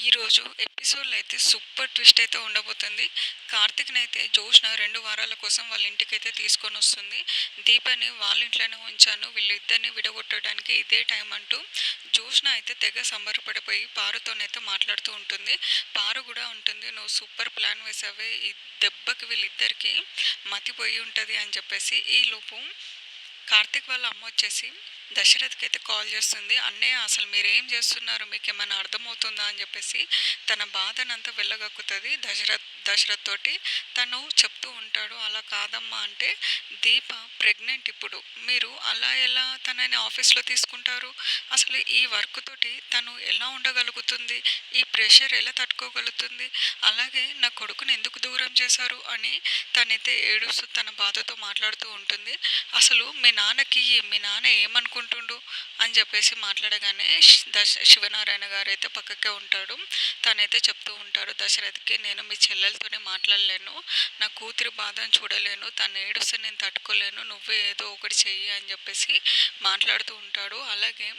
ఈరోజు ఎపిసోడ్లో అయితే సూపర్ ట్విస్ట్ అయితే ఉండబోతుంది. కార్తిక్‌నైతే జోష్న 2 వారాల కోసం వాళ్ళ ఇంటికైతే తీసుకొనొస్తుంది. దీపని వాళ్ళ ఇంట్లోనే ఉంచాను. వీళ్ళిద్దరిని విడగొట్టడానికి ఇదే టైం అంటూ జోష్న అయితే తెగ సంబరపడిపోయి పారుతోనైతే మాట్లాడుతూ ఉంటుంది. పారు కూడా ఉంటుంది, "నువ్వు సూపర్ ప్లాన్ వేసావే. ఈ దెబ్బకి వీళ్ళిద్దరికీ మతిపోయి ఉంటది" అని చెప్పేసి. ఈలోపు కార్తిక్ వాళ్ళ అమ్మ వచ్చేసి దశరథ్కి అయితే కాల్ చేస్తుంది. "అన్నయ్య, అసలు మీరేం చేస్తున్నారు? మీకేమైనా అర్థమవుతుందా?" అని చెప్పేసి తన బాధనంతా వెళ్ళగక్కుతుంది దశరథ్ తోటి. తను చెప్తూ ఉంటాడు, "అలా కాదమ్మా" అంటే, "దీప ప్రెగ్నెంట్ ఇప్పుడు. మీరు అలా ఎలా తనని ఆఫీస్లో తీసుకుంటారు? అసలు ఈ వర్క్ తోటి తను ఎలా ఉండగలుగుతుంది? ఈ ప్రెషర్ ఎలా తట్టుకోగలుగుతుంది? అలాగే నా కొడుకుని ఎందుకు దూరం చేశారు" అని తనైతే ఏడుస్తూ తన బాధతో మాట్లాడుతూ ఉంటుంది. "అసలు మీ నాన్న ఏమనుకుంటుండు" అని చెప్పేసి మాట్లాడగానే శివనారాయణ గారు అయితే పక్కకే ఉంటాడు. తనైతే చెప్తూ ఉంటాడు దశరథ్కి, "నేను మీ చెల్లెలతోనే మాట్లాడలేను. నా కూతురి బాధను చూడలేను. తను ఏడుస్తే నేను తట్టుకోలేను. నువ్వే ఏదో ఒకటి చెయ్యి" అని చెప్పేసి మాట్లాడుతూ ఉంటాడు. అలాగే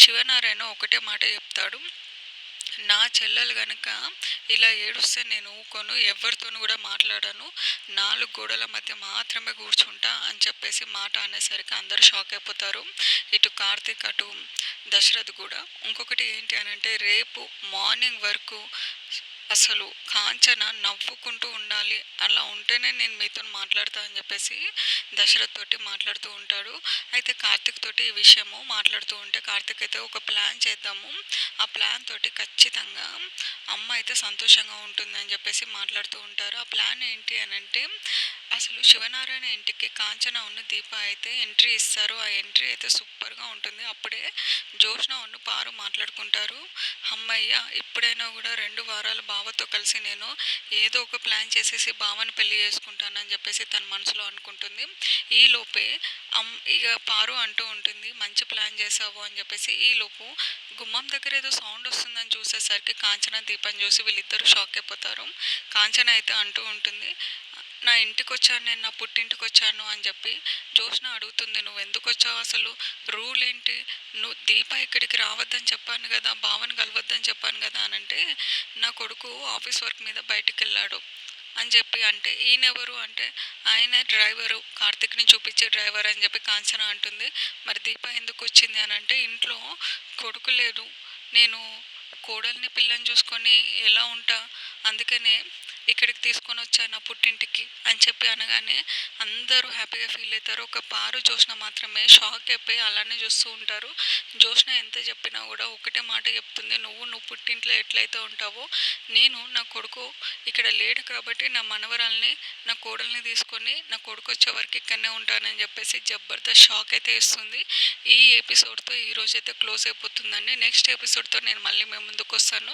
శివనారాయణ ఒకటే మాట చెప్తాడు, "నా చెల్లెలు గనుక ఇలా ఏడుస్తే నేను ఊకోను. ఎవరితోనూ కూడా మాట్లాడను. 4 గోడల మధ్య మాత్రమే కూర్చుంటా" అని చెప్పేసి మాట అనేసరికి అందరూ షాక్ అయిపోతారు. ఇటు కార్తీక్, అటు దశరథ్ కూడా. ఇంకొకటి ఏంటి అనంటే, రేపు మార్నింగ్ వరకు అసలు కాంచన నవ్వుకుంటూ ఉండాలి. అలా ఉంటేనే నేను మీతో మాట్లాడతా అని చెప్పేసి దశరథ్ తోటి మాట్లాడుతూ ఉంటాడు. అయితే కార్తీక్ తోటి ఈ విషయము మాట్లాడుతూ ఉంటే, కార్తీక్ అయితే ఒక ప్లాన్ చేద్దాము. ఆ ప్లాన్ తోటి ఖచ్చితంగా అమ్మ అయితే సంతోషంగా ఉంటుందని చెప్పేసి మాట్లాడుతూ ఉంటారు. ఆ ప్లాన్ ఏంటి అనంటే, అసలు శివనారాయణ ఇంటికి కాంచన ఉన్న దీప అయితే ఎంట్రీ ఇస్తారు. ఆ ఎంట్రీ అయితే సూపర్గా ఉంటుంది. అప్పుడే జోష్న ఉన్న పారు మాట్లాడుకుంటారు, "అమ్మయ్య, ఇప్పుడైనా కూడా 2 వారాల బావతో కలిసి నేను ఏదో ఒక ప్లాన్ చేసేసి బావని పెళ్లి చేసుకుంటానని చెప్పేసి తన మనసులో అనుకుంటుంది. ఈలోపే ఇక పారు అంటూ ఉంటుంది, "మంచి ప్లాన్ చేసావు" అని చెప్పేసి. ఈలోపు గుమ్మం దగ్గర ఏదో సౌండ్ వస్తుందని చూసేసరికి కాంచన దీపం చూసి వీళ్ళిద్దరూ షాక్ అయిపోతారు. కాంచన అయితే అంటూ ఉంటుంది, "నా ఇంటికి వచ్చాను, నేను నా పుట్టింటికి వచ్చాను" అని చెప్పి. జోష్న అడుగుతుంది, "నువ్వు ఎందుకు వచ్చావు? అసలు రూల్ ఏంటి? నువ్వు దీప ఇక్కడికి రావద్దని చెప్పాను కదా, బావని కలవద్దని చెప్పాను కదా" అని అంటే, "నా కొడుకు ఆఫీస్ వర్క్ మీద బయటికి వెళ్ళాడు" అని చెప్పి. అంటే ఈయనెవరు అంటే, "ఆయన డ్రైవరు, కార్తిక్ని చూపించే డ్రైవర్" అని చెప్పి కాంచన అంటుంది. "మరి దీప ఎందుకు వచ్చింది అని అంటే, ఇంట్లో కొడుకు లేడు, నేను కోడల్ని పిల్లని చూసుకొని ఎలా ఉంటా, అందుకనే ఇక్కడికి తీసుకొని వచ్చాను నా పుట్టింటికి" అని చెప్పి అనగానే అందరూ హ్యాపీగా ఫీల్ అవుతారు. ఒక పారు జోష్న మాత్రమే షాక్ అయిపోయి అలానే చూస్తూ ఉంటారు. జోష్న ఎంత చెప్పినా కూడా ఒకటే మాట చెప్తుంది, నువ్వు పుట్టింట్లో ఎట్లయితే ఉంటావో, నేను నా కొడుకు ఇక్కడ లేడు కాబట్టి నా మనవరాల్ని, నా కోడల్ని తీసుకొని నా కొడుకు వచ్చే వరకు ఇక్కడనే ఉంటానని చెప్పేసి జబర్దస్త్ షాక్ అయితే ఇస్తుంది. ఈ ఎపిసోడ్తో ఈరోజైతే క్లోజ్ అయిపోతుందండి. నెక్స్ట్ ఎపిసోడ్తో నేను మళ్ళీ మేము ముందుకు వస్తాను.